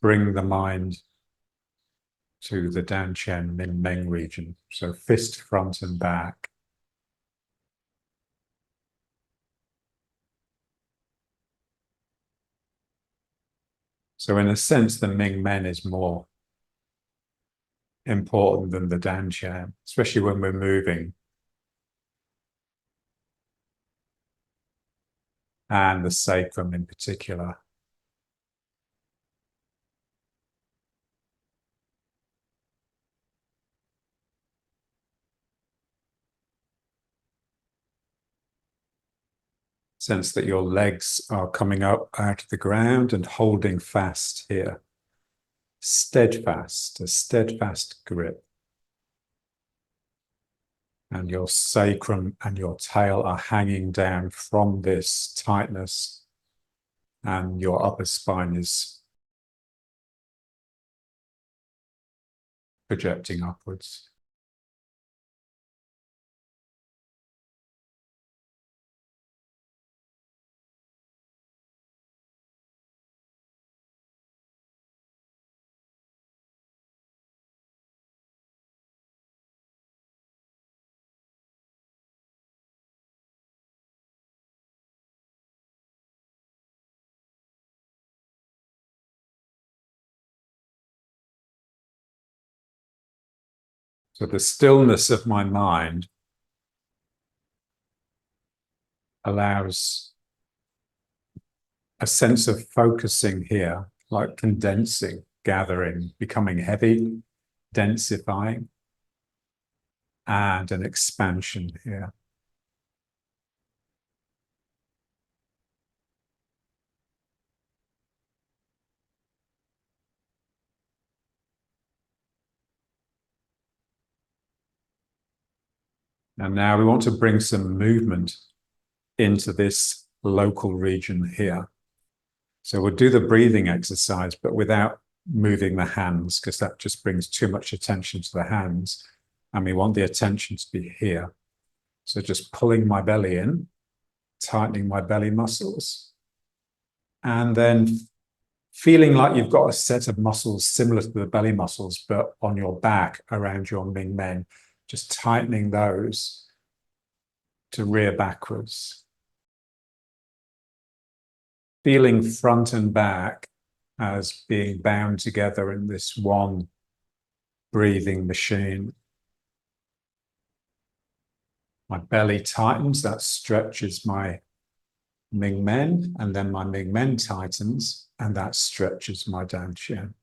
bring the mind to the Danqian Min Meng region. So fist front and back. So in a sense, the Ming Men is more important than the Danqian, especially when we're moving. And the sacrum in particular. Sense that your legs are coming up out of the ground and holding fast here. Steadfast, a steadfast grip. And your sacrum and your tail are hanging down from this tightness, and your upper spine is projecting upwards. So the stillness of my mind allows a sense of focusing here, like condensing, gathering, becoming heavy, densifying, and an expansion here. And now we want to bring some movement into this local region here. So we'll do the breathing exercise, but without moving the hands, because that just brings too much attention to the hands. And we want the attention to be here. So just pulling my belly in, tightening my belly muscles, and then feeling like you've got a set of muscles similar to the belly muscles, but on your back around your Ming Men, just tightening those to rear backwards. Feeling front and back as being bound together in this one breathing machine. My belly tightens, that stretches my Ming Men, and then my Ming Men tightens, and that stretches my Danqian.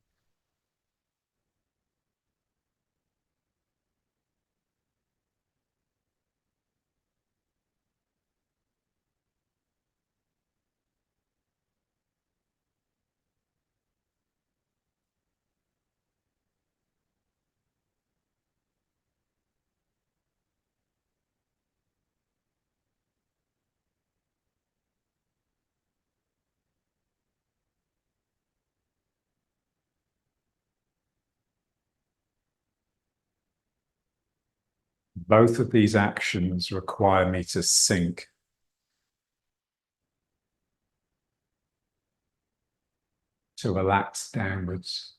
Both of these actions require me to sink, to relax downwards.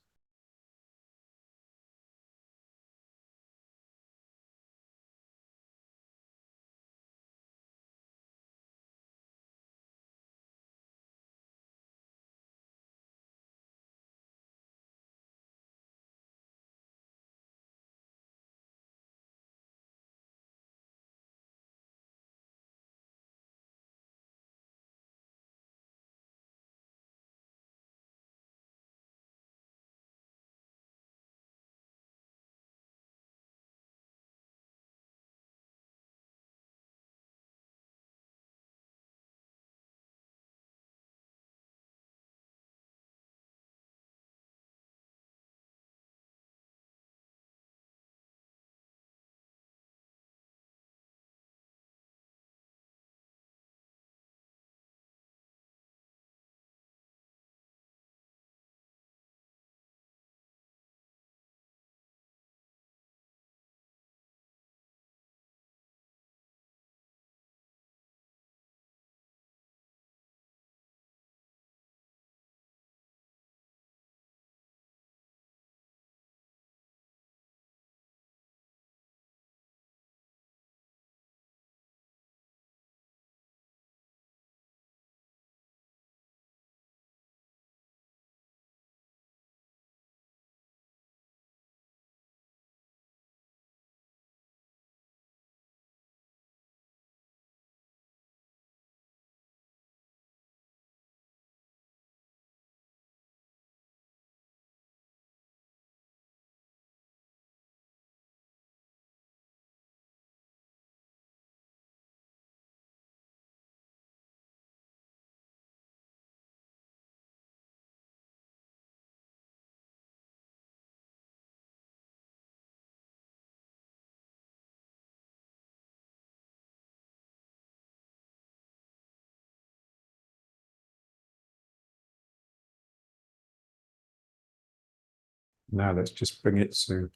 Now let's just bring it to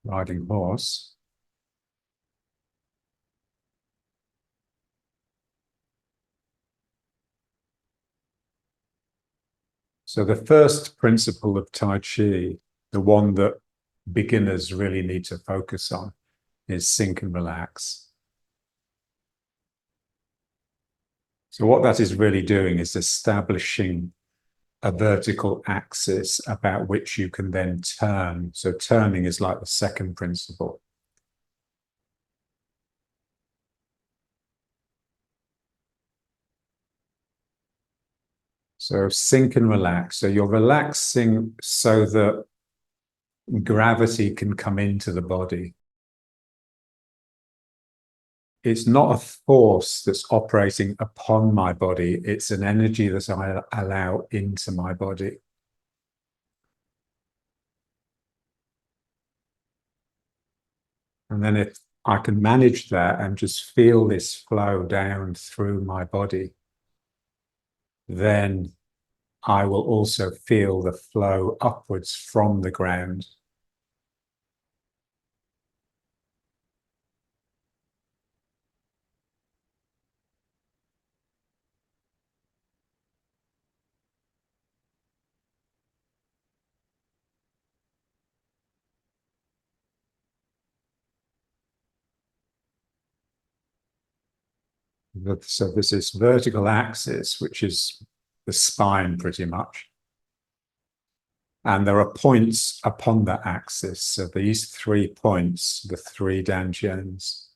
riding horse. So the first principle of Tai Chi, the one that beginners really need to focus on, is sink and relax. So what that is really doing is establishing a vertical axis about which you can then turn. So turning is like the second principle. So sink and relax. So you're relaxing so that gravity can come into the body. It's not a force that's operating upon my body. It's an energy that I allow into my body. And then if I can manage that and just feel this flow down through my body, then I will also feel the flow upwards from the ground. So there's this vertical axis, which is the spine pretty much. And there are points upon that axis. So these 3 points, the 3 danjians,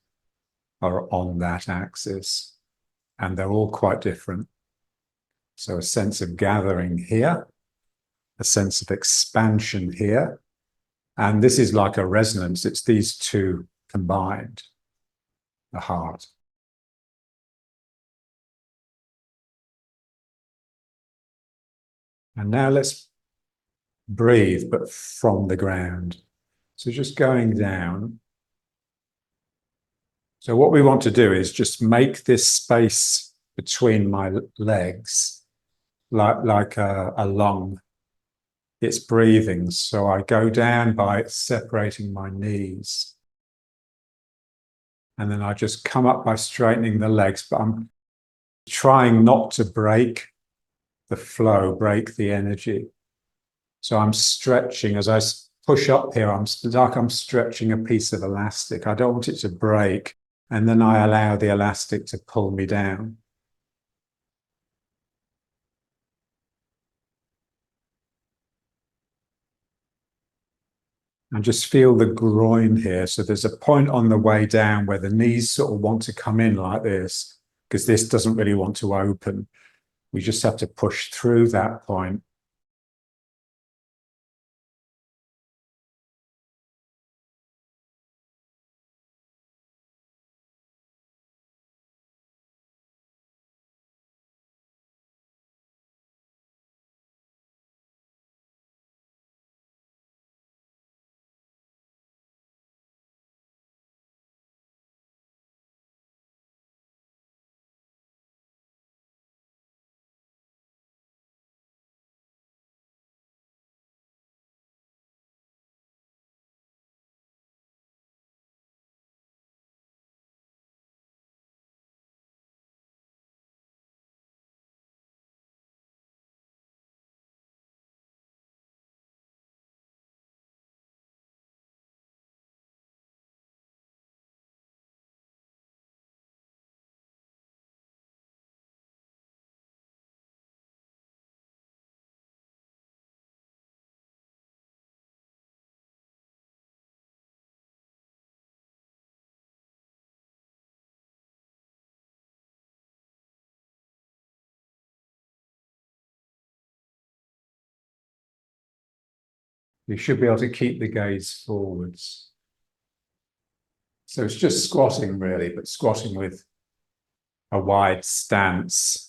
are on that axis. And they're all quite different. So a sense of gathering here, a sense of expansion here. And this is like a resonance. It's these two combined, the heart. And now let's breathe, but from the ground. So just going down. So what we want to do is just make this space between my legs like a lung. It's breathing. So I go down by separating my knees. And then I just come up by straightening the legs, but I'm trying not to break the flow, break the energy. So I'm stretching as I push up here. It's like I'm stretching a piece of elastic. I don't want it to break. And then I allow the elastic to pull me down. And just feel the groin here. So there's a point on the way down where the knees sort of want to come in like this, because this doesn't really want to open. We just have to push through that point. You should be able to keep the gaze forwards. So it's just squatting really, but squatting with a wide stance.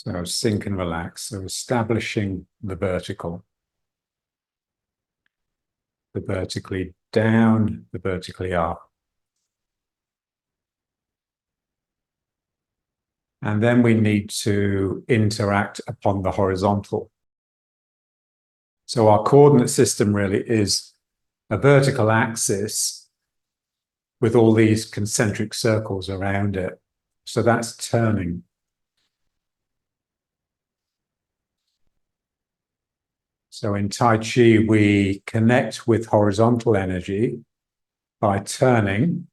So sink and relax. So establishing the vertically down, the vertically up. And then we need to interact upon the horizontal. So our coordinate system really is a vertical axis with all these concentric circles around it. So that's turning. So in Tai Chi, we connect with horizontal energy by turning,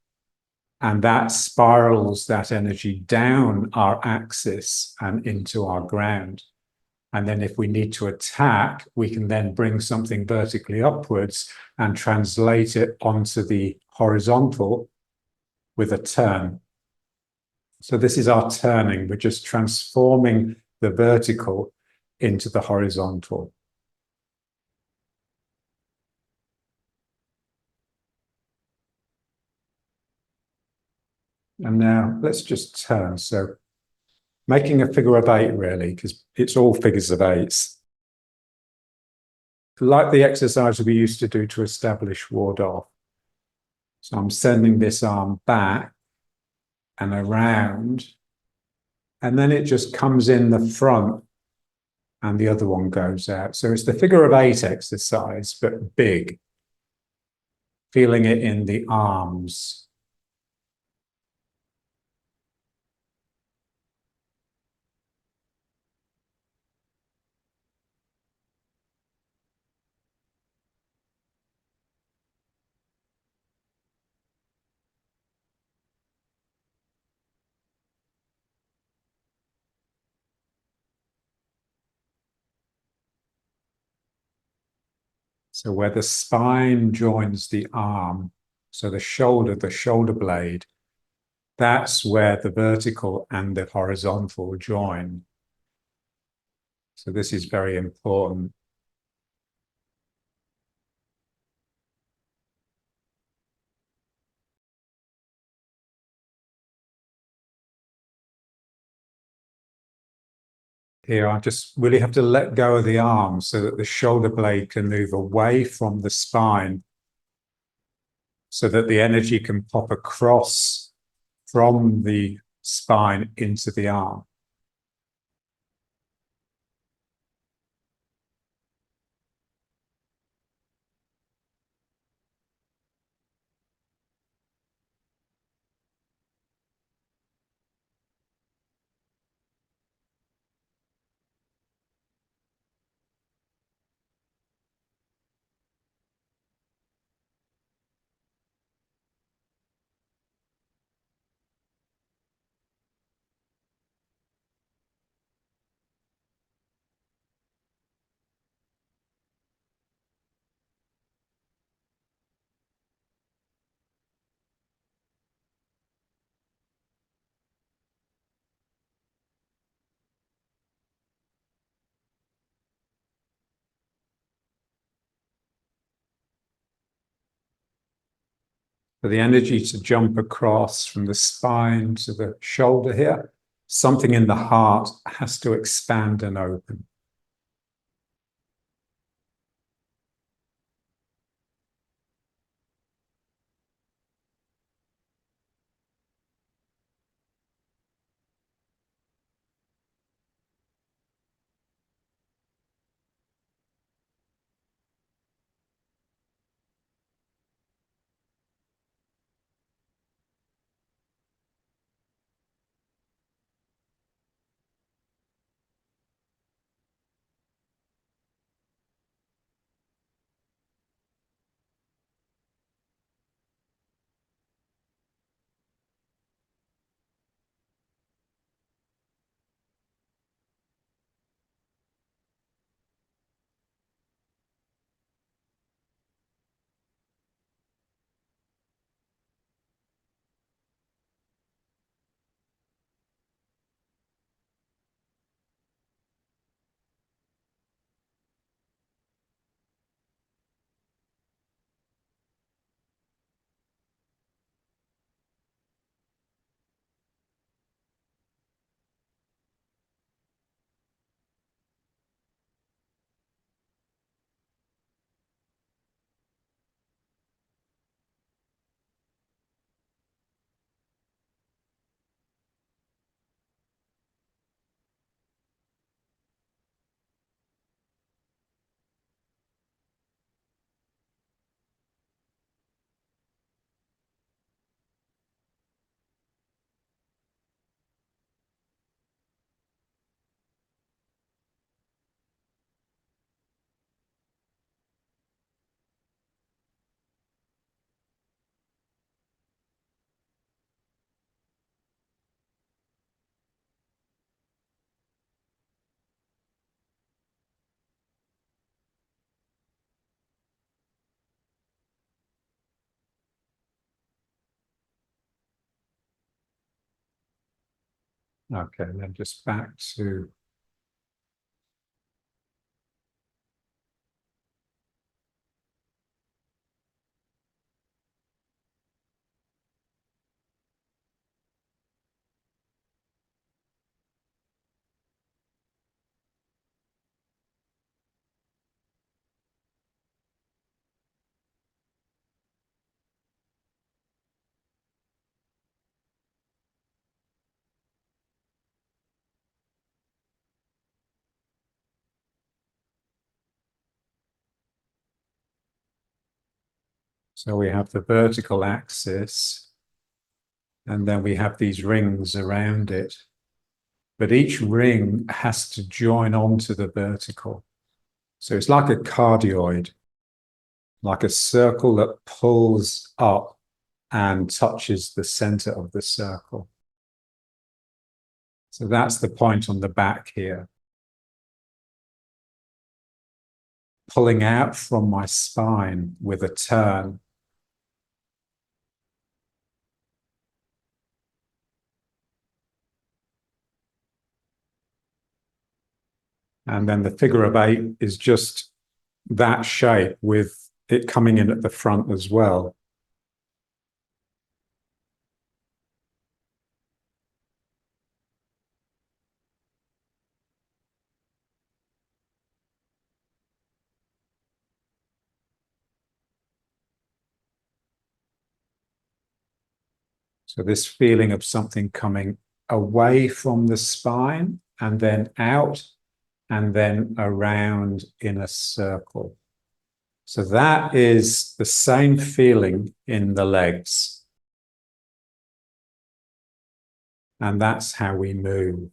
and that spirals that energy down our axis and into our ground. And then if we need to attack, we can then bring something vertically upwards and translate it onto the horizontal with a turn. So this is our turning. We're just transforming the vertical into the horizontal. And now let's just turn. So making a figure of eight, really, because it's all figures of eights. Like the exercise we used to do to establish ward off. So I'm sending this arm back and around, and then it just comes in the front and the other one goes out. So it's the figure of eight exercise, but big, feeling it in the arms. So where the spine joins the arm, so the shoulder blade, that's where the vertical and the horizontal join. So this is very important. Here, I just really have to let go of the arm so that the shoulder blade can move away from the spine so that the energy can pop across from the spine into the arm. For the energy to jump across from the spine to the shoulder here, something in the heart has to expand and open. Okay, then just back to. So we have the vertical axis, and then we have these rings around it. But each ring has to join onto the vertical. So it's like a cardioid, like a circle that pulls up and touches the center of the circle. So that's the point on the back here. Pulling out from my spine with a turn. And then the figure of 8 is just that shape with it coming in at the front as well. So this feeling of something coming away from the spine and then out and then around in a circle. So that is the same feeling in the legs. And that's how we move.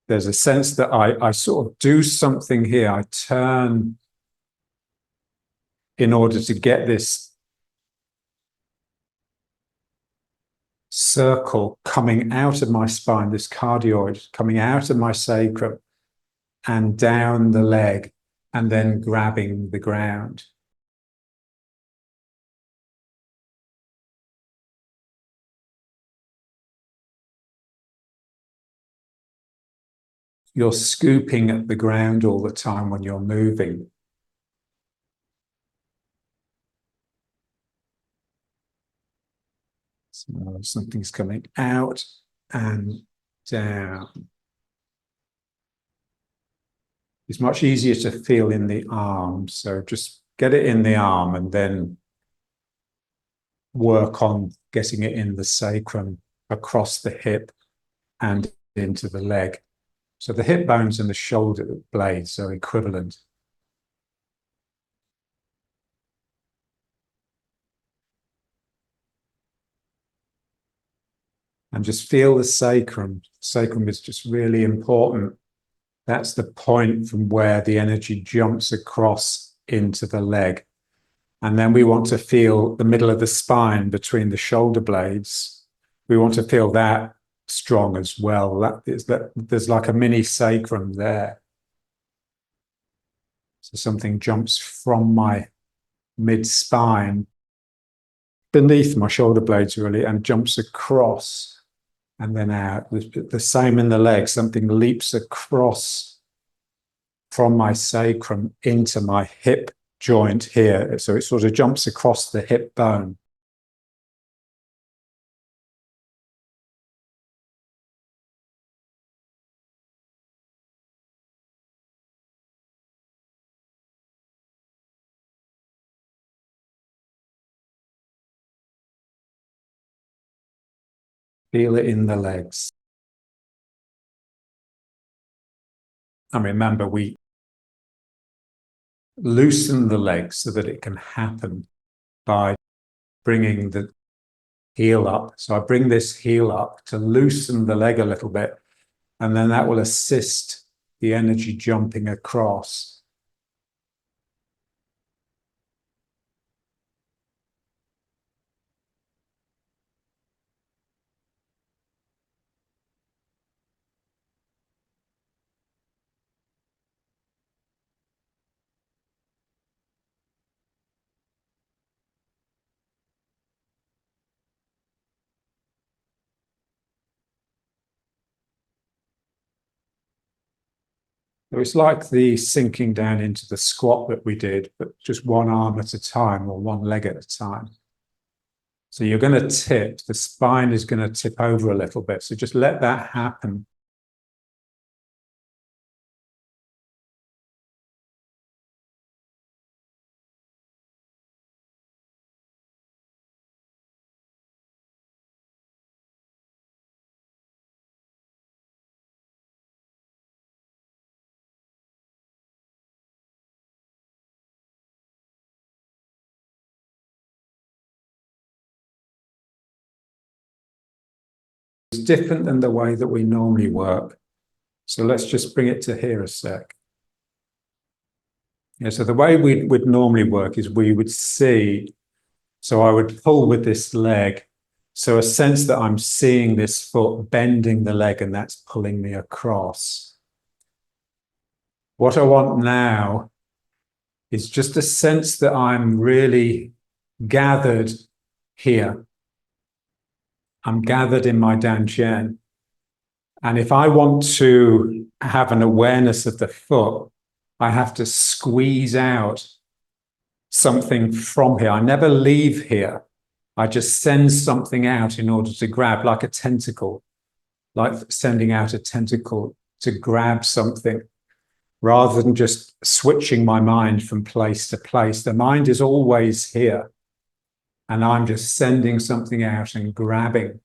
There's a sense that I sort of do something here. I turn in order to get this circle coming out of my spine, this cardioid coming out of my sacrum and down the leg and then grabbing the ground. You're scooping at the ground all the time when you're moving. So something's coming out and down. It's much easier to feel in the arm. So just get it in the arm and then work on getting it in the sacrum, across the hip and into the leg. So the hip bones and the shoulder blades are equivalent. And just feel the sacrum. Sacrum is just really important. That's the point from where the energy jumps across into the leg. And then we want to feel the middle of the spine between the shoulder blades. We want to feel that strong as well. That there's like a mini sacrum there. So something jumps from my mid spine beneath my shoulder blades really and jumps across and then out. The same in the leg. Something leaps across from my sacrum into my hip joint here. So it sort of jumps across the hip bone. Feel it in the legs. And remember, we loosen the legs so that it can happen by bringing the heel up. So I bring this heel up to loosen the leg a little bit, and then that will assist the energy jumping across. So it's like the sinking down into the squat that we did, but just one arm at a time or one leg at a time. So you're going to tip, the spine is going to tip over a little bit. So just let that happen. It's different than the way that we normally work. So let's just bring it to here a sec. Yeah, so the way we would normally work is we would see, so I would pull with this leg. So a sense that I'm seeing this foot bending the leg and that's pulling me across. What I want now is just a sense that I'm really gathered here. I'm gathered in my dantian. And if I want to have an awareness of the foot, I have to squeeze out something from here. I never leave here. I just send something out in order to grab, like a tentacle, like sending out a tentacle to grab something, rather than just switching my mind from place to place. The mind is always here, and I'm just sending something out and grabbing.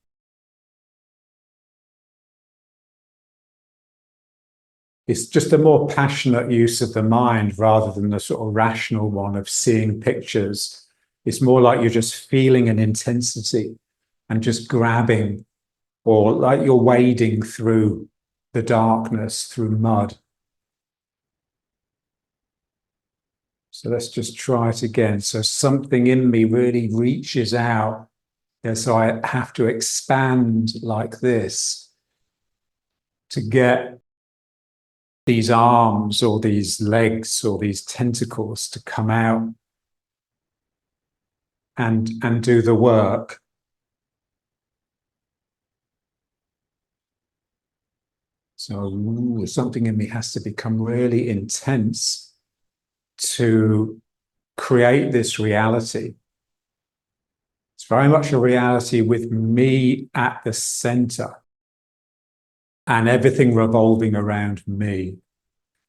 It's just a more passionate use of the mind rather than the sort of rational one of seeing pictures. It's more like you're just feeling an intensity and just grabbing, or like you're wading through the darkness, through mud. So let's just try it again. So something in me really reaches out. So I have to expand like this to get these arms or these legs or these tentacles to come out and do the work. So something in me has to become really intense to create this reality. It's very much a reality with me at the center and everything revolving around me.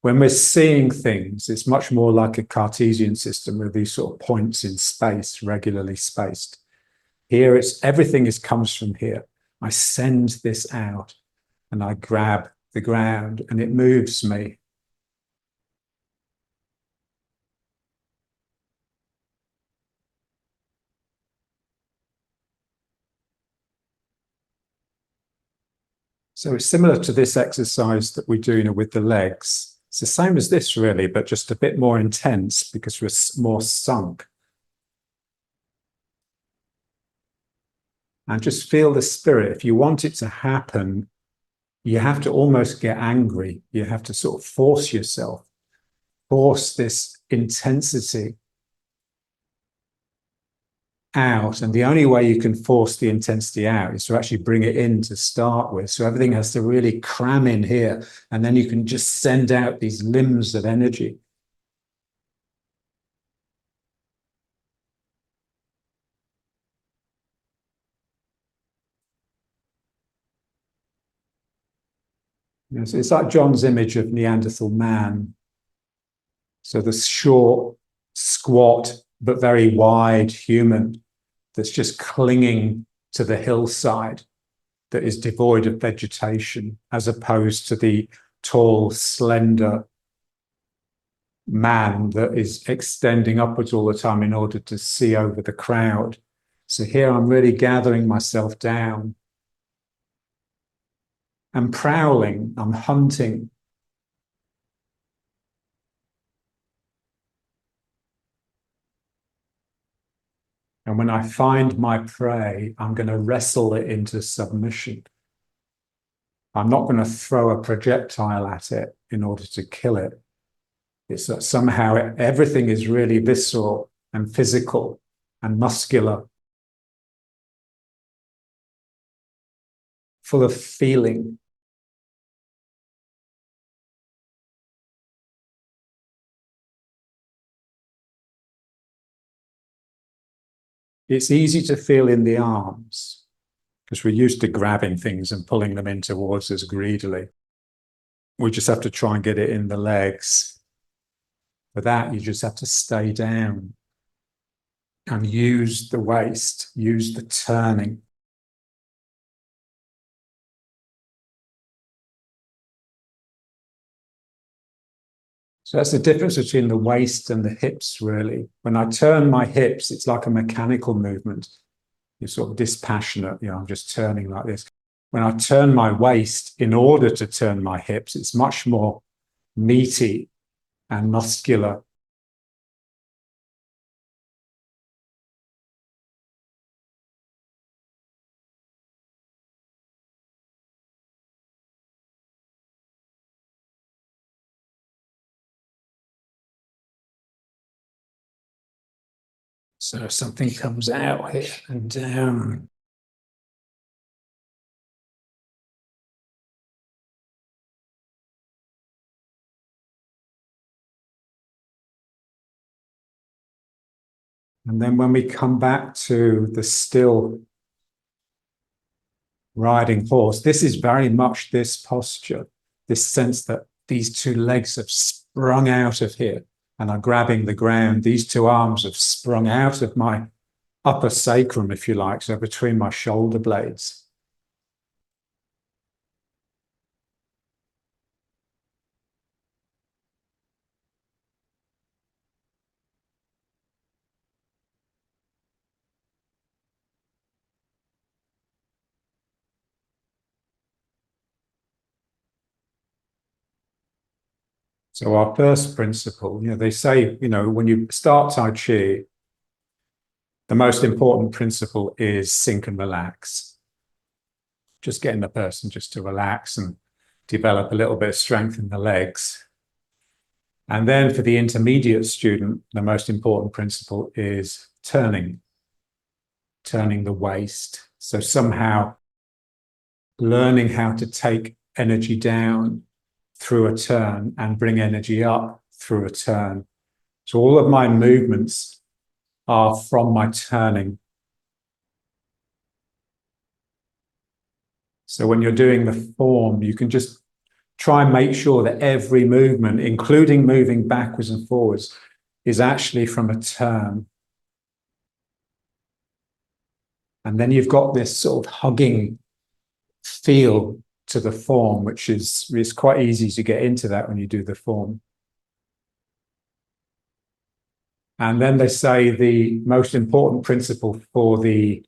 When we're seeing things, it's much more like a Cartesian system with these sort of points in space, regularly spaced. Here, everything comes from here. I send this out and I grab the ground and it moves me. So it's similar to this exercise that we do with the legs. It's the same as this really, but just a bit more intense because we're more sunk. And just feel the spirit. If you want it to happen, you have to almost get angry. You have to sort of force yourself, force this intensity out. And the only way you can force the intensity out is to actually bring it in to start with. So everything has to really cram in here. And then you can just send out these limbs of energy. So it's like John's image of Neanderthal man. So the short, squat, but very wide human that's just clinging to the hillside that is devoid of vegetation, as opposed to the tall, slender man that is extending upwards all the time in order to see over the crowd. So here I'm really gathering myself down. I'm prowling, I'm hunting. And when I find my prey, I'm going to wrestle it into submission. I'm not going to throw a projectile at it in order to kill it. It's that somehow everything is really visceral and physical and muscular, full of feeling. It's easy to feel in the arms because we're used to grabbing things and pulling them in towards us greedily. We just have to try and get it in the legs. For that, you just have to stay down and use the waist, use the turning. So that's the difference between the waist and the hips, really. When I turn my hips, it's like a mechanical movement. You're sort of dispassionate, I'm just turning like this. When I turn my waist in order to turn my hips, it's much more meaty and muscular. So something comes out here and down. And then when we come back to the still riding horse, this is very much this posture, this sense that these two legs have sprung out of here and are grabbing the ground. These two arms have sprung out of my upper sacrum, if you like, so between my shoulder blades. So our first principle, they say, when you start Tai Chi, the most important principle is sink and relax. Just getting the person just to relax and develop a little bit of strength in the legs. And then for the intermediate student, the most important principle is turning the waist. So somehow learning how to take energy down through a turn and bring energy up through a turn. So all of my movements are from my turning. So when you're doing the form, you can just try and make sure that every movement, including moving backwards and forwards, is actually from a turn. And then you've got this sort of hugging feel to the form, which is quite easy to get into that when you do the form. And then they say the most important principle for the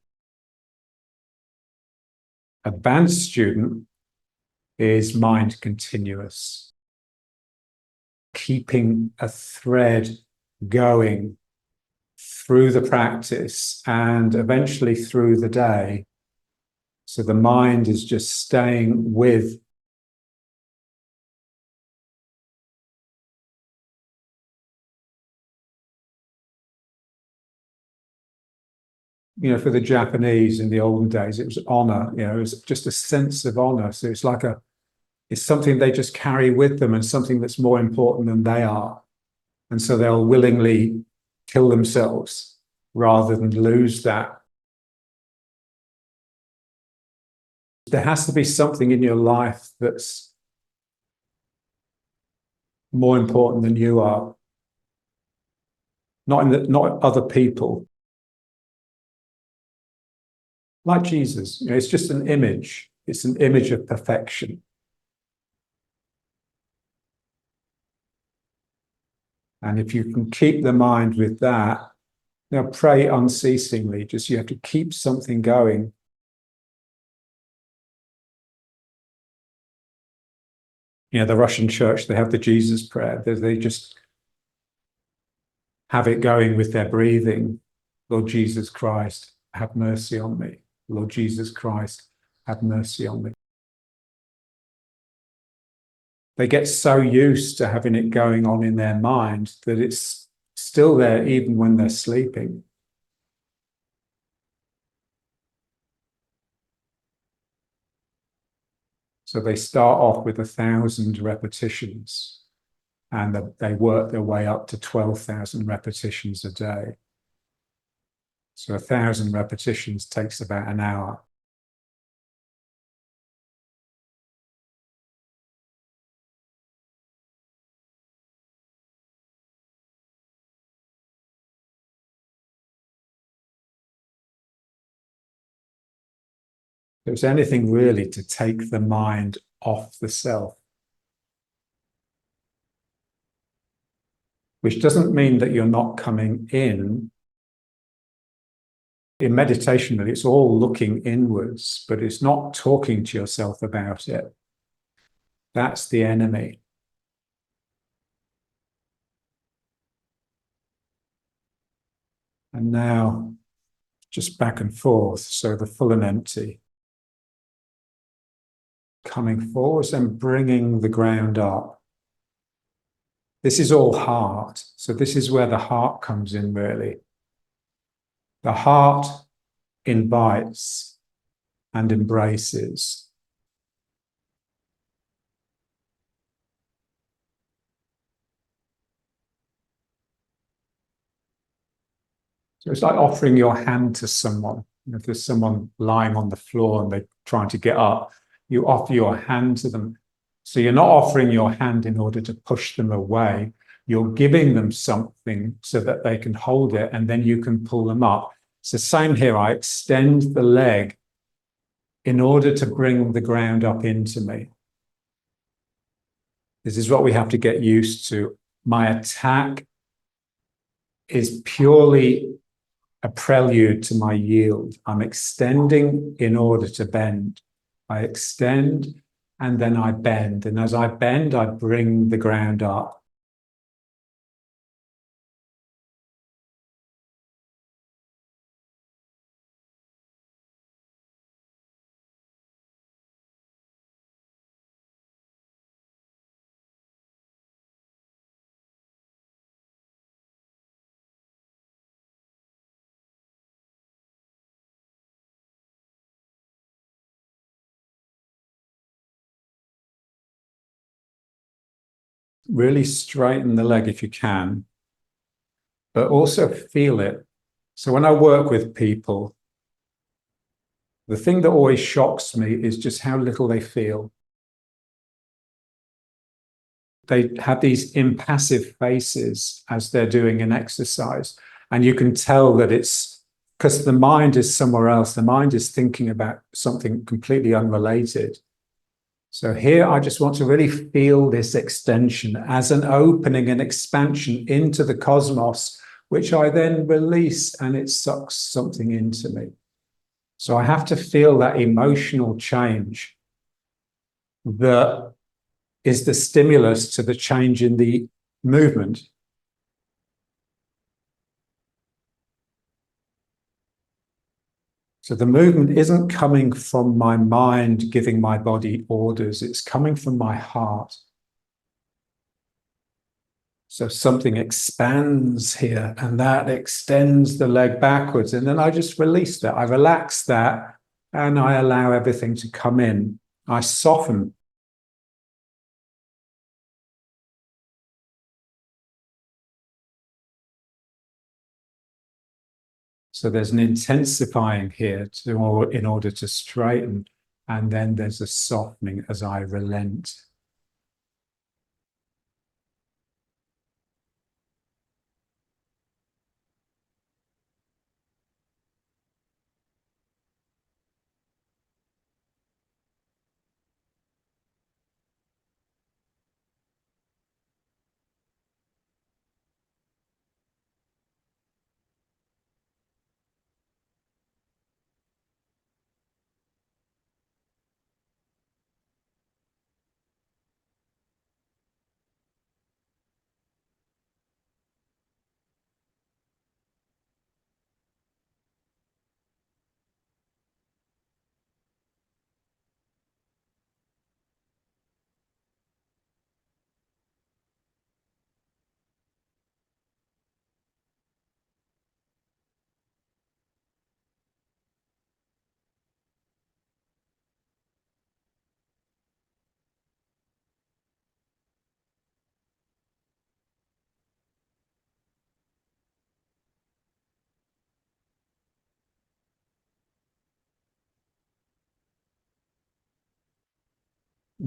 advanced student is mind continuous. Keeping a thread going through the practice and eventually through the day. So the mind is just staying with for the Japanese in the olden days, it was honor, it was just a sense of honor. So it's something they just carry with them and something that's more important than they are. And so they'll willingly kill themselves rather than lose that. There has to be something in your life that's more important than you are. Not other people. Like Jesus, it's just an image. It's an image of perfection. And if you can keep the mind with that, pray unceasingly. Just you have to keep something going. The Russian church, they have the Jesus prayer. They just have it going with their breathing. Lord Jesus Christ, have mercy on me. Lord Jesus Christ, have mercy on me. They get so used to having it going on in their mind that it's still there even when they're sleeping. So they start off with 1,000 repetitions and they work their way up to 12,000 repetitions a day. So 1,000 repetitions takes about an hour. If it's anything really to take the mind off the self, which doesn't mean that you're not coming in. In meditation, it's all looking inwards, but it's not talking to yourself about it. That's the enemy. And now, just back and forth, so the full and empty. Coming forwards and bringing the ground up. This is all heart. So this is where the heart comes in, really. The heart invites and embraces. So it's like offering your hand to someone. If there's someone lying on the floor and they're trying to get up, you offer your hand to them. So you're not offering your hand in order to push them away. You're giving them something so that they can hold it, and then you can pull them up. It's the same here. I extend the leg in order to bring the ground up into me. This is what we have to get used to. My attack is purely a prelude to my yield. I'm extending in order to bend. I extend and then I bend. And as I bend, I bring the ground up. Really straighten the leg if you can, but also feel it. So when I work with people, the thing that always shocks me is just how little they feel. They have these impassive faces as they're doing an exercise. And you can tell that it's because the mind is somewhere else. The mind is thinking about something completely unrelated. So here, I just want to really feel this extension as an opening and expansion into the cosmos, which I then release and it sucks something into me. So I have to feel that emotional change that is the stimulus to the change in the movement. So the movement isn't coming from my mind giving my body orders, it's coming from my heart. So something expands here and that extends the leg backwards. And then I just release that. I relax that and I allow everything to come in. I soften. So there's an intensifying here in order to straighten. And then there's a softening as I relent.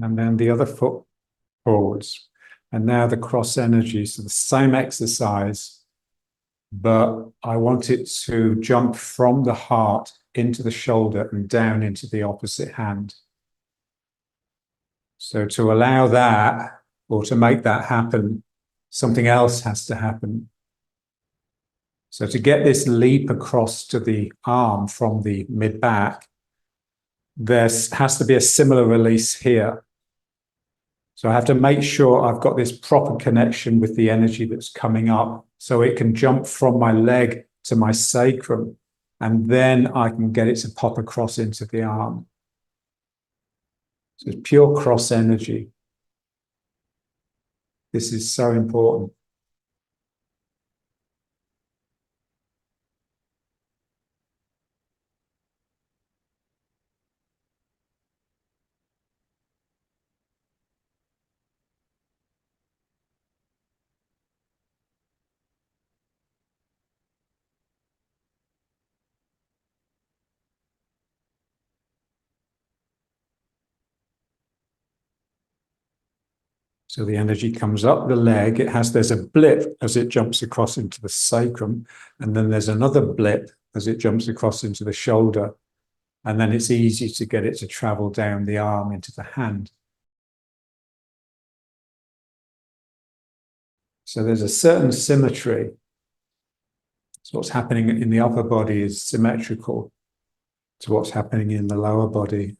and then the other foot forwards. And now the cross energy, so the same exercise, but I want it to jump from the heart into the shoulder and down into the opposite hand. So to allow that, or to make that happen, something else has to happen. So to get this leap across to the arm from the mid-back, there has to be a similar release here. So I have to make sure I've got this proper connection with the energy that's coming up so it can jump from my leg to my sacrum, and then I can get it to pop across into the arm. So it's pure cross energy. This is so important. So the energy comes up the leg. There's a blip as it jumps across into the sacrum, and then there's another blip as it jumps across into the shoulder. And then it's easy to get it to travel down the arm into the hand. So there's a certain symmetry. So what's happening in the upper body is symmetrical to what's happening in the lower body.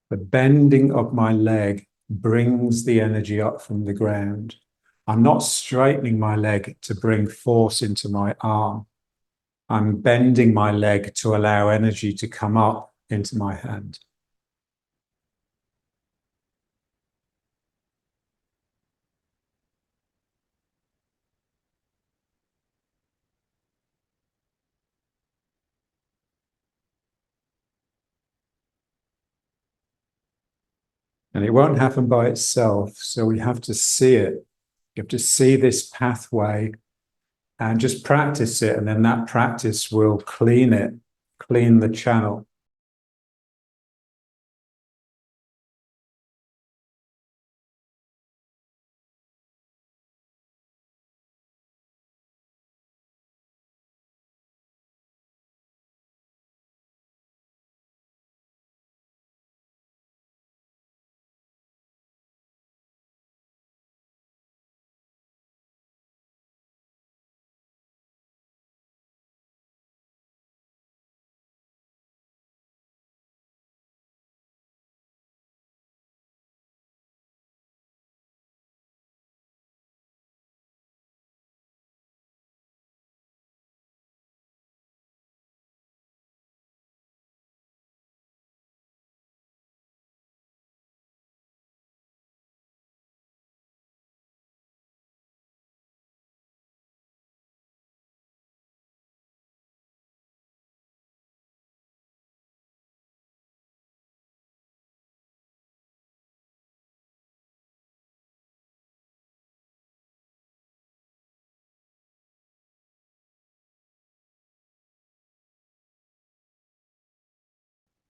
The bending of my leg brings the energy up from the ground. I'm not straightening my leg to bring force into my arm. I'm bending my leg to allow energy to come up into my hand. And it won't happen by itself. So we have to see it. You have to see this pathway and just practice it. And then that practice will clean it, clean the channel.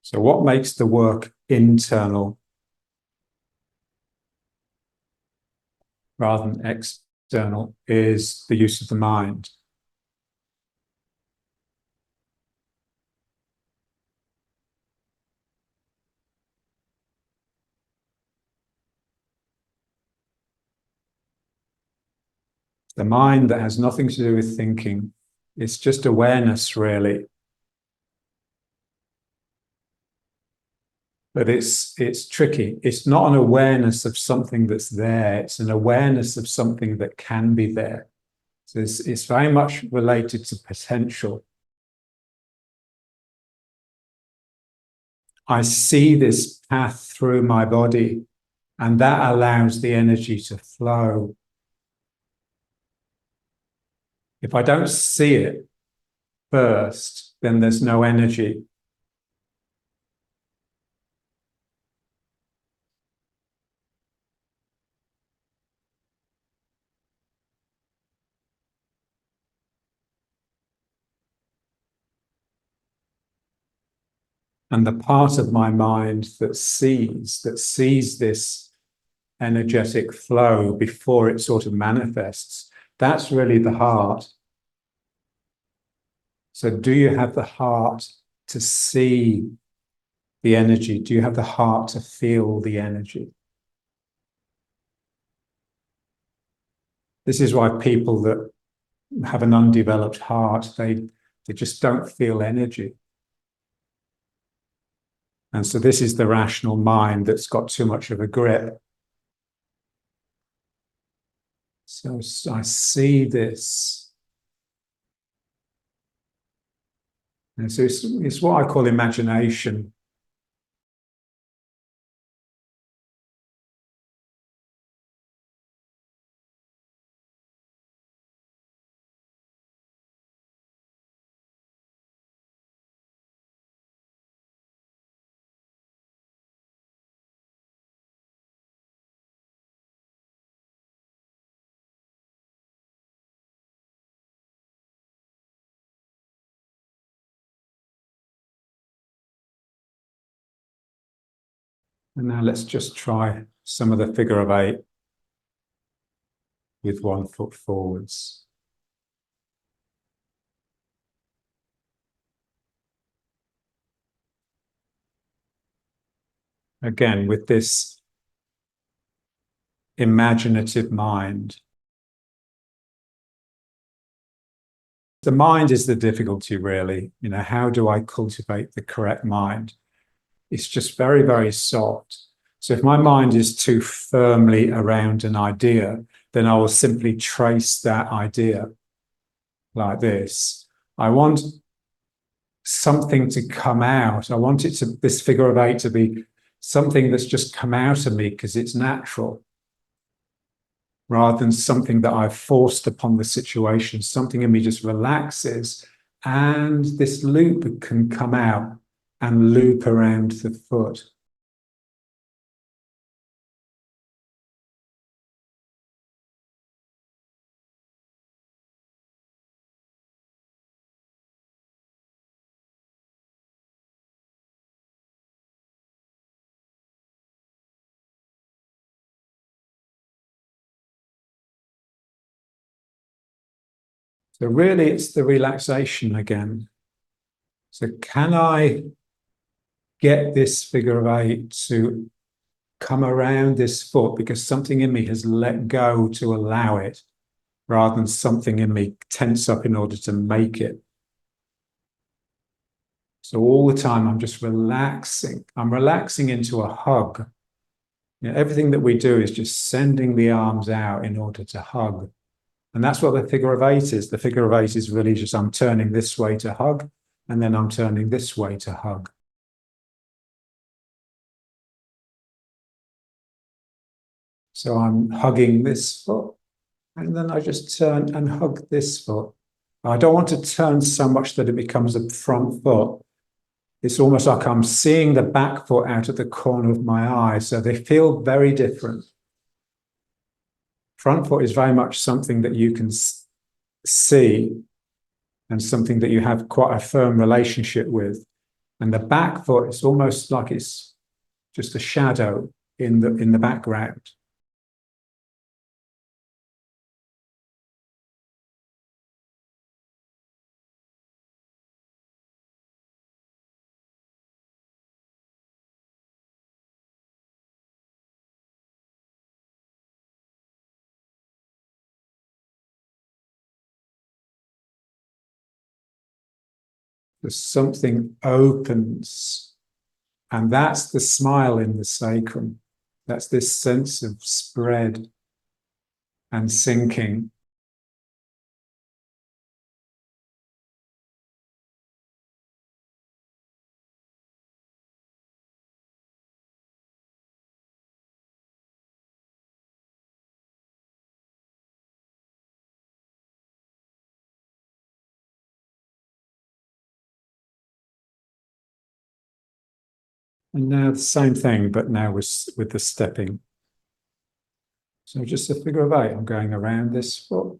So what makes the work internal rather than external is the use of the mind. The mind that has nothing to do with thinking. It's just awareness, really. But it's tricky. It's not an awareness of something that's there. It's an awareness of something that can be there. So it's very much related to potential. I see this path through my body, and that allows the energy to flow. If I don't see it first, then there's no energy. And the part of my mind that sees this energetic flow before it sort of manifests, that's really the heart. So do you have the heart to see the energy? Do you have the heart to feel the energy? This is why people that have an undeveloped heart, they just don't feel energy. And so this is the rational mind that's got too much of a grip. So I see this. And so it's what I call imagination. And now let's just try some of the figure of 8 with 1 foot forwards. Again, with this imaginative mind. The mind is the difficulty, really. You know, how do I cultivate the correct mind? It's just very, very soft. So if my mind is too firmly around an idea, then I will simply trace that idea like this. I want something to come out. I want it to, this figure of 8 to be something that's just come out of me because it's natural, rather than something that I've forced upon the situation. Something in me just relaxes, and this loop can come out and loop around the foot. So really, it's the relaxation again. So can I get this figure of 8 to come around this foot because something in me has let go to allow it, rather than something in me tense up in order to make it. So all the time I'm just relaxing. I'm relaxing into a hug. You know, everything that we do is just sending the arms out in order to hug. And that's what the figure of 8 is. The figure of 8 is really just I'm turning this way to hug, and then I'm turning this way to hug. So I'm hugging this foot, and then I just turn and hug this foot. I don't want to turn so much that it becomes a front foot. It's almost like I'm seeing the back foot out of the corner of my eye. So they feel very different. Front foot is very much something that you can see and something that you have quite a firm relationship with. And the back foot is almost like it's just a shadow in the background. There's something opens, and that's the smile in the sacrum. That's this sense of spread and sinking. And now the same thing, but now with the stepping. So just a figure of 8, I'm going around this foot,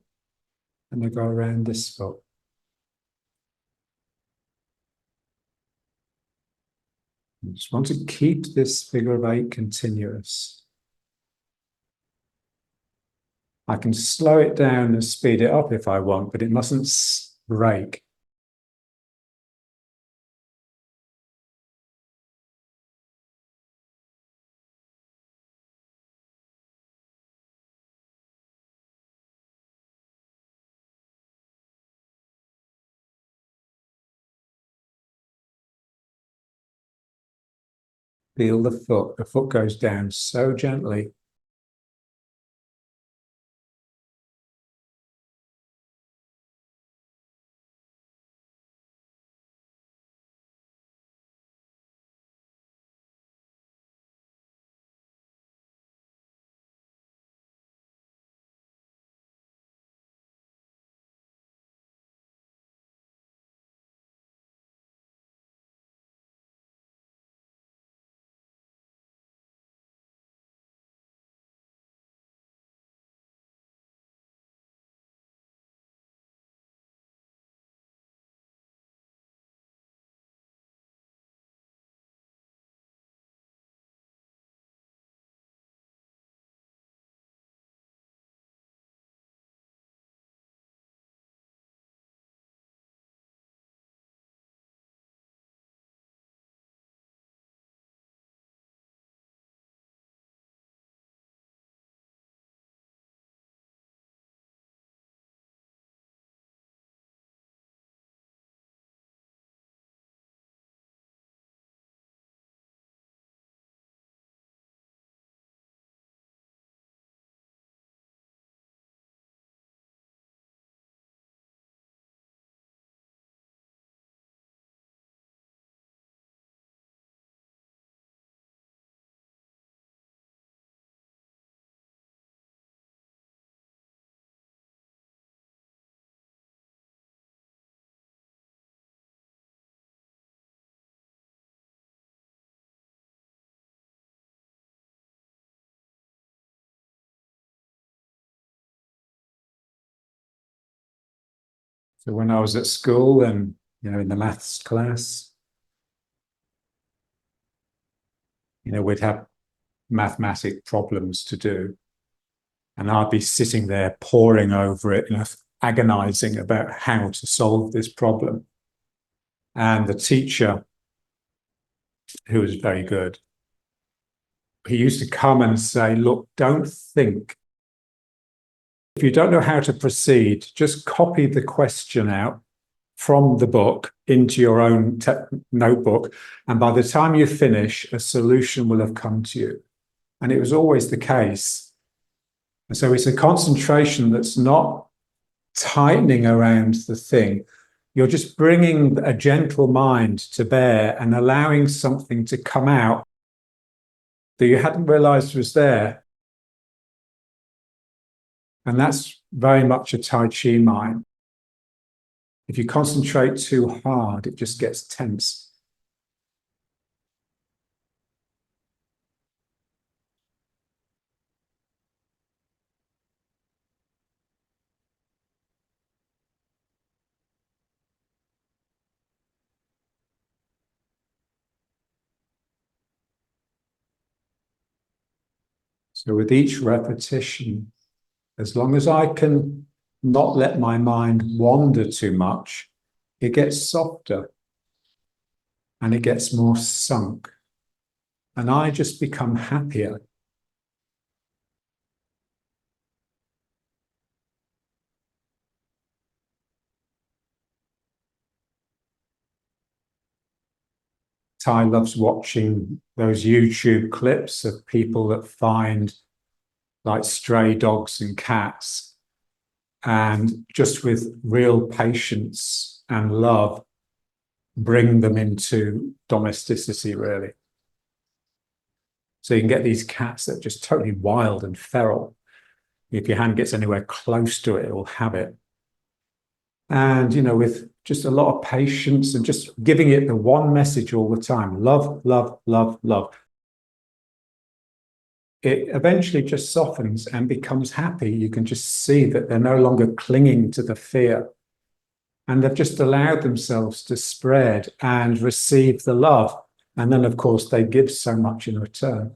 and I go around this foot. I just want to keep this figure of 8 continuous. I can slow it down and speed it up if I want, but it mustn't break. Feel the foot. The foot goes down so gently. So when I was at school and, in the maths class, we'd have mathematic problems to do. And I'd be sitting there poring over it, agonizing about how to solve this problem. And the teacher, who was very good, he used to come and say, look, don't think. If you don't know how to proceed, just copy the question out from the book into your own notebook. And by the time you finish, a solution will have come to you. And it was always the case. And so it's a concentration that's not tightening around the thing. You're just bringing a gentle mind to bear and allowing something to come out that you hadn't realized was there. And that's very much a Tai Chi mind. If you concentrate too hard, it just gets tense. So with each repetition, as long as I can not let my mind wander too much, it gets softer and it gets more sunk. And I just become happier. Ty loves watching those YouTube clips of people that find like stray dogs and cats, and just with real patience and love, bring them into domesticity, really. So you can get these cats that are just totally wild and feral. If your hand gets anywhere close to it, it will have it. And, with just a lot of patience and just giving it the one message all the time, love, love, love, love. It eventually just softens and becomes happy. You can just see that they're no longer clinging to the fear. And they've just allowed themselves to spread and receive the love. And then, of course, they give so much in return.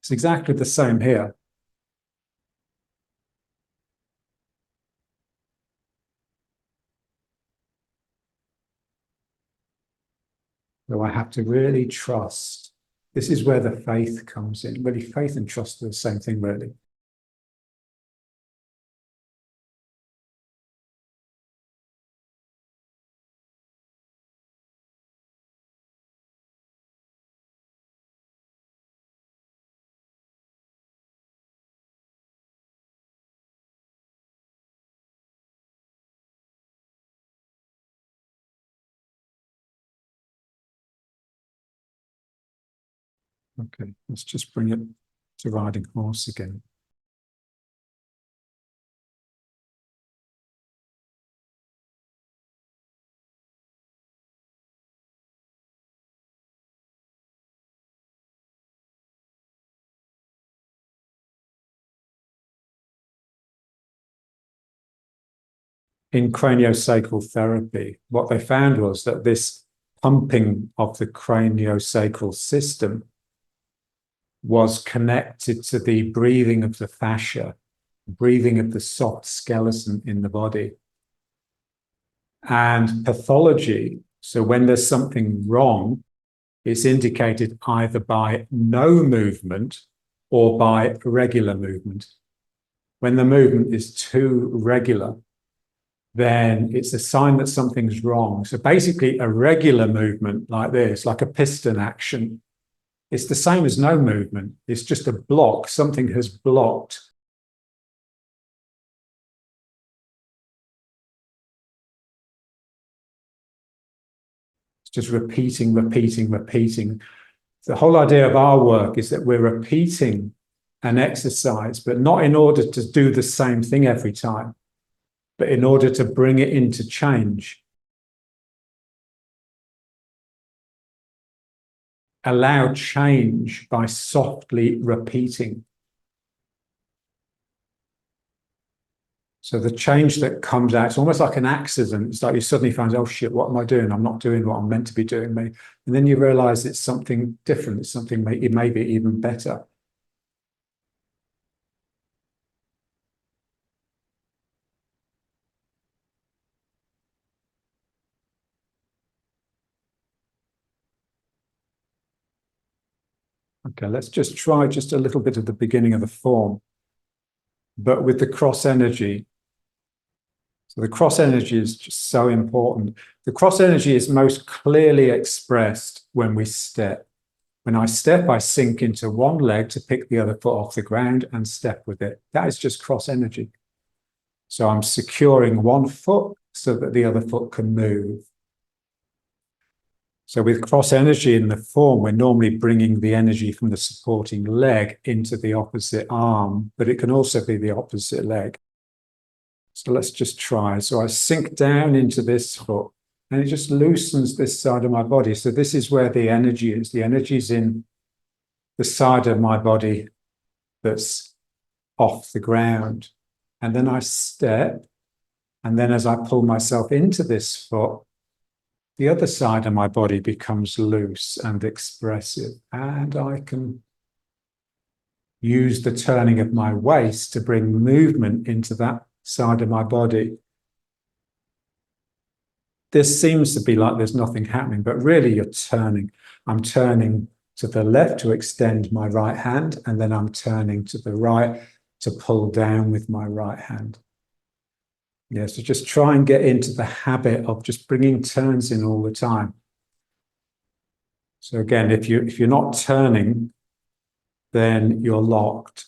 It's exactly the same here. So I have to really trust. This is where the faith comes in. Really, faith and trust are the same thing, really. Okay, let's just bring it to riding horse again. In craniosacral therapy, what they found was that this pumping of the craniosacral system was connected to the breathing of the fascia, breathing of the soft skeleton in the body. And pathology, so when there's something wrong, it's indicated either by no movement or by regular movement. When the movement is too regular, then it's a sign that something's wrong. So basically, a regular movement like this, like a piston action, it's the same as no movement. It's just a block. Something has blocked. It's just repeating, repeating, repeating. The whole idea of our work is that we're repeating an exercise, but not in order to do the same thing every time, but in order to bring it into change. Allow change by softly repeating. So the change that comes out, it's almost like an accident. It's like you suddenly find, oh shit, what am I doing? I'm not doing what I'm meant to be doing. And then you realize it's something different. It's something it may be even better. Okay, let's just try just a little bit of the beginning of the form, but with the cross energy. So the cross energy is just so important. The cross energy is most clearly expressed when we step. When I step, I sink into one leg to pick the other foot off the ground and step with it. That is just cross energy. So I'm securing one foot so that the other foot can move. So with cross energy in the form, we're normally bringing the energy from the supporting leg into the opposite arm, but it can also be the opposite leg. So let's just try. So I sink down into this foot and it just loosens this side of my body. So this is where the energy is. The energy is in the side of my body that's off the ground. And then I step. And then as I pull myself into this foot, the other side of my body becomes loose and expressive. And I can use the turning of my waist to bring movement into that side of my body. This seems to be like there's nothing happening, but really you're turning. I'm turning to the left to extend my right hand, and then I'm turning to the right to pull down with my right hand. Yeah, so just try and get into the habit of just bringing turns in all the time. So again, if you're not turning, then you're locked.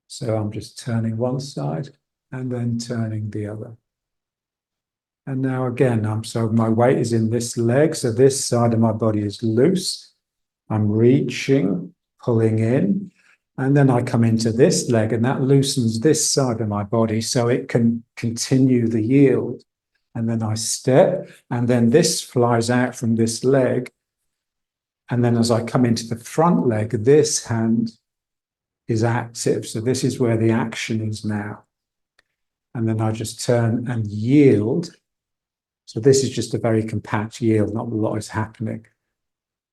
So I'm just turning one side and then turning the other. And now again, so my weight is in this leg. So this side of my body is loose. I'm reaching, pulling in, and then I come into this leg and that loosens this side of my body so it can continue the yield. And then I step, and then this flies out from this leg. And then as I come into the front leg, this hand is active. So this is where the action is now. And then I just turn and yield. So this is just a very compact yield, not a lot is happening.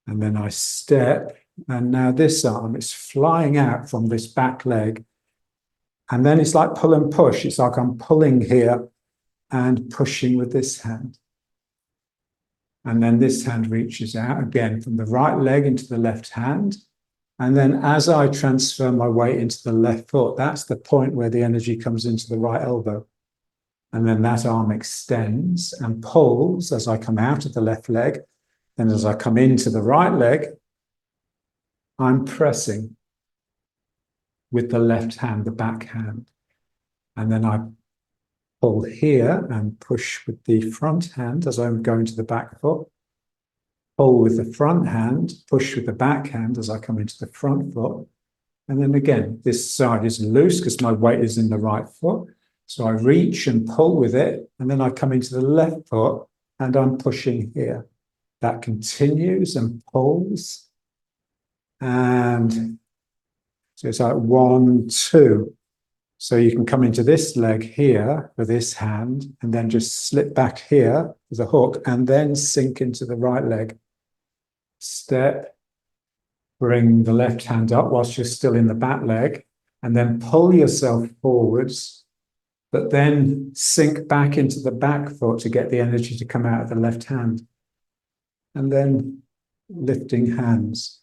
And then I step, and now this arm is flying out from this back leg. And then it's like pull and push. It's like I'm pulling here and pushing with this hand. And then this hand reaches out again from the right leg into the left hand. And then as I transfer my weight into the left foot, that's the point where the energy comes into the right elbow. And then that arm extends and pulls as I come out of the left leg. Then as I come into the right leg, I'm pressing with the left hand, the back hand. And then I pull here and push with the front hand as I'm going to the back foot. Pull with the front hand, push with the back hand as I come into the front foot. And then again, this side is loose because my weight is in the right foot. So I reach and pull with it, and then I come into the left foot and I'm pushing here. That continues and pulls. And so it's like 1, 2. So you can come into this leg here with this hand and then just slip back here with a hook and then sink into the right leg. Step, bring the left hand up whilst you're still in the back leg, and then pull yourself forwards, but then sink back into the back foot to get the energy to come out of the left hand. And then lifting hands.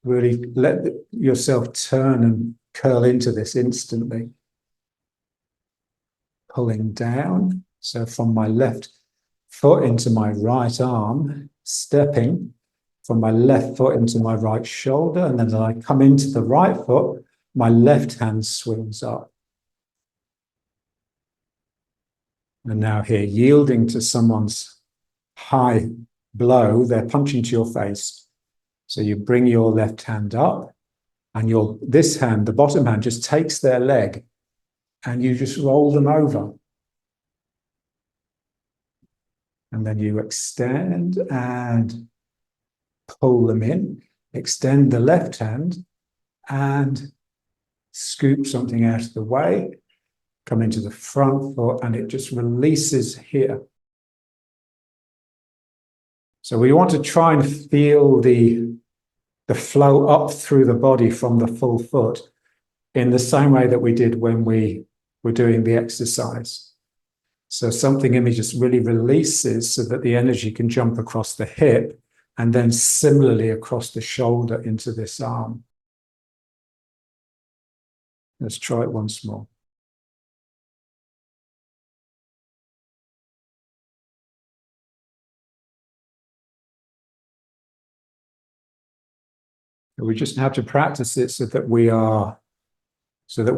Really let yourself turn and curl into this instantly. Pulling down. So from my left foot into my right arm, stepping from my left foot into my right shoulder. And then as I come into the right foot, my left hand swings up. And now here, yielding to someone's high blow, they're punching to your face. So you bring your left hand up, and this hand, the bottom hand, just takes their leg, and you just roll them over. And then you extend and pull them in, extend the left hand, and scoop something out of the way. Come into the front foot, and it just releases here. So we want to try and feel the flow up through the body from the full foot in the same way that we did when we were doing the exercise. So something in me just really releases so that the energy can jump across the hip and then similarly across the shoulder into this arm. Let's try it once more. We just have to practice it so that we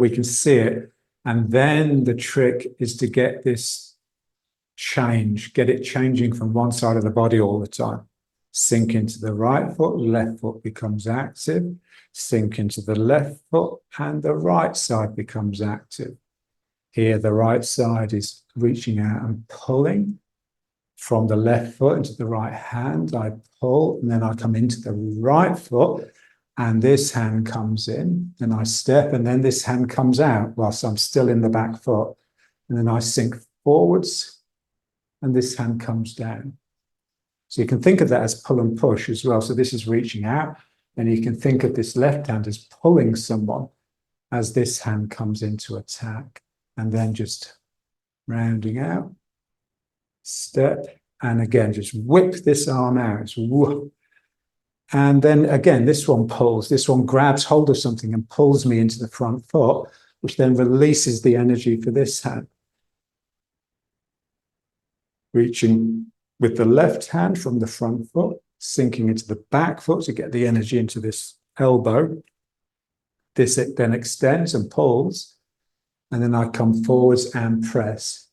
can see it. And then the trick is to get this change, get it changing from one side of the body all the time. Sink into the right foot, left foot becomes active. Sink into the left foot, and the right side becomes active. Here, the right side is reaching out and pulling. From the left foot into the right hand, I pull, and then I come into the right foot, and this hand comes in, and I step, and then this hand comes out whilst I'm still in the back foot. And then I sink forwards, and this hand comes down. So you can think of that as pull and push as well. So this is reaching out, and you can think of this left hand as pulling someone as this hand comes into attack, and then just rounding out, step, and again, just whip this arm out. Whoa. And then again, this one pulls, this one grabs hold of something and pulls me into the front foot, which then releases the energy for this hand. Reaching with the left hand from the front foot, sinking into the back foot to get the energy into this elbow. This then extends and pulls, and then I come forwards and press.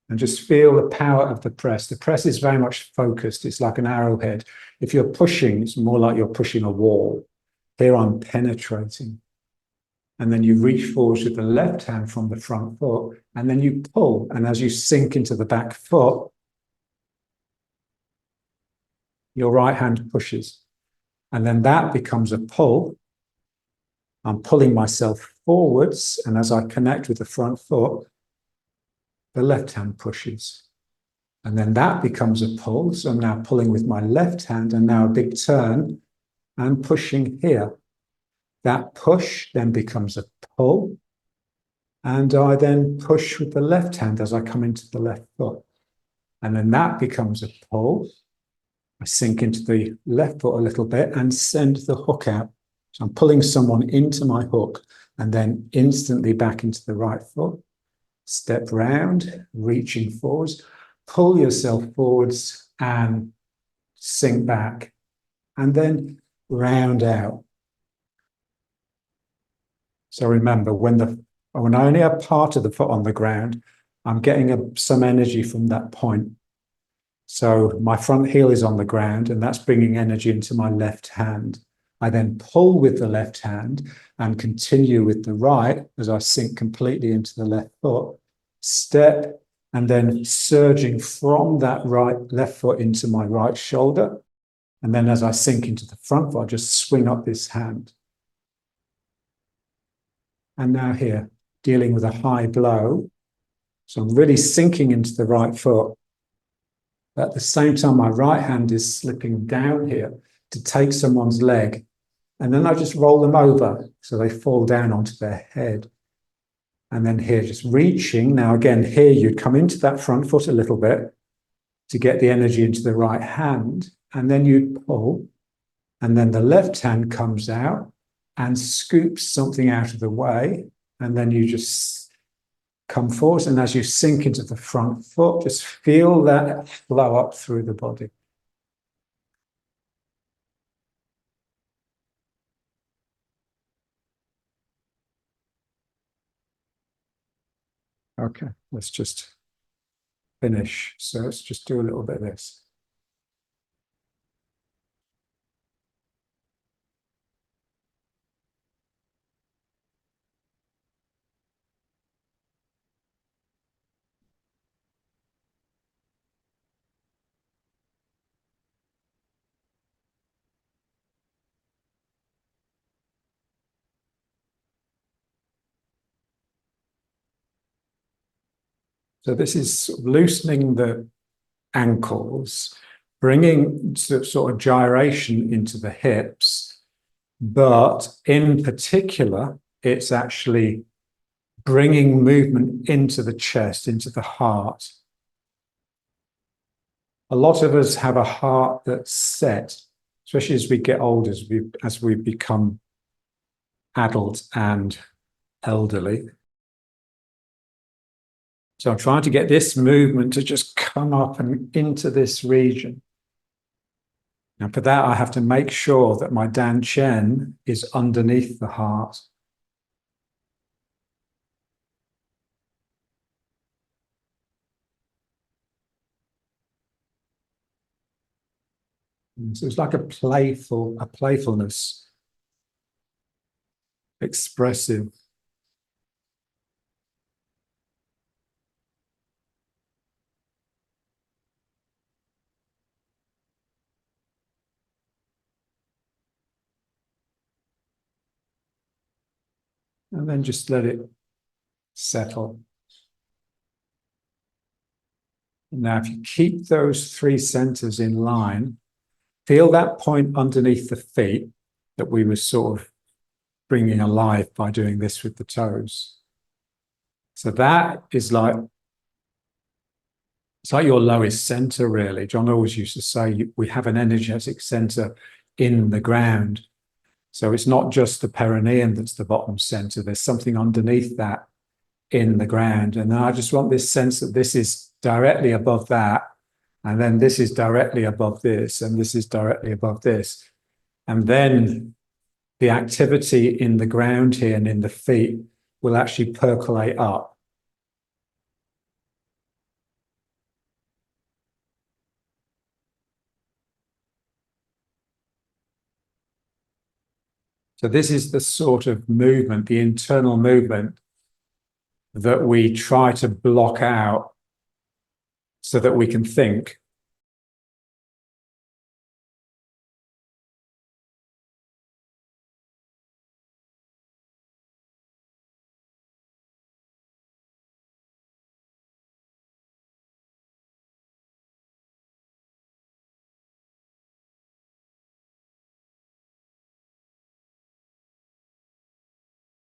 And just feel the power of the press. The press is very much focused. It's like an arrowhead. If you're pushing, it's more like you're pushing a wall. Here I'm penetrating. And then you reach forward with the left hand from the front foot, and then you pull. And as you sink into the back foot, your right hand pushes. And then that becomes a pull. I'm pulling myself forwards, and as I connect with the front foot, the left hand pushes. And then that becomes a pull. So I'm now pulling with my left hand and now a big turn and pushing here. That push then becomes a pull. And I then push with the left hand as I come into the left foot. And then that becomes a pull. I sink into the left foot a little bit and send the hook out. So I'm pulling someone into my hook and then instantly back into the right foot. Step round, reaching forwards, pull yourself forwards and sink back. And then round out. So remember, when I only have part of the foot on the ground, I'm getting some energy from that point. So my front heel is on the ground and that's bringing energy into my left hand. I then pull with the left hand and continue with the right as I sink completely into the left foot, step, and then surging from that left foot into my right shoulder. And then as I sink into the front foot, I just swing up this hand. And now here, dealing with a high blow. So I'm really sinking into the right foot. At the same time, my right hand is slipping down here to take someone's leg. And then I just roll them over so they fall down onto their head. And then here, just reaching. Now again, here you'd come into that front foot a little bit to get the energy into the right hand. And then you'd pull. And then the left hand comes out and scoops something out of the way. And then you just come forward. And as you sink into the front foot, just feel that flow up through the body. Okay, let's just finish. So let's just do a little bit of this. So this is loosening the ankles, bringing sort of gyration into the hips, but in particular, it's actually bringing movement into the chest, into the heart. A lot of us have a heart that's set, especially as we get older, as we become adult and elderly. So I'm trying to get this movement to just come up and into this region. Now for that, I have to make sure that my Dan Chen is underneath the heart. And so it's like a playfulness, expressive. And then just let it settle. Now, if you keep those three centers in line, feel that point underneath the feet that we were sort of bringing alive by doing this with the toes. So that is like, it's like your lowest center, really. John always used to say we have an energetic center in the ground. So it's not just the perineum that's the bottom center. There's something underneath that in the ground. And then I just want this sense that this is directly above that. And then this is directly above this. And this is directly above this. And then the activity in the ground here and in the feet will actually percolate up. So this is the sort of movement, the internal movement that we try to block out so that we can think.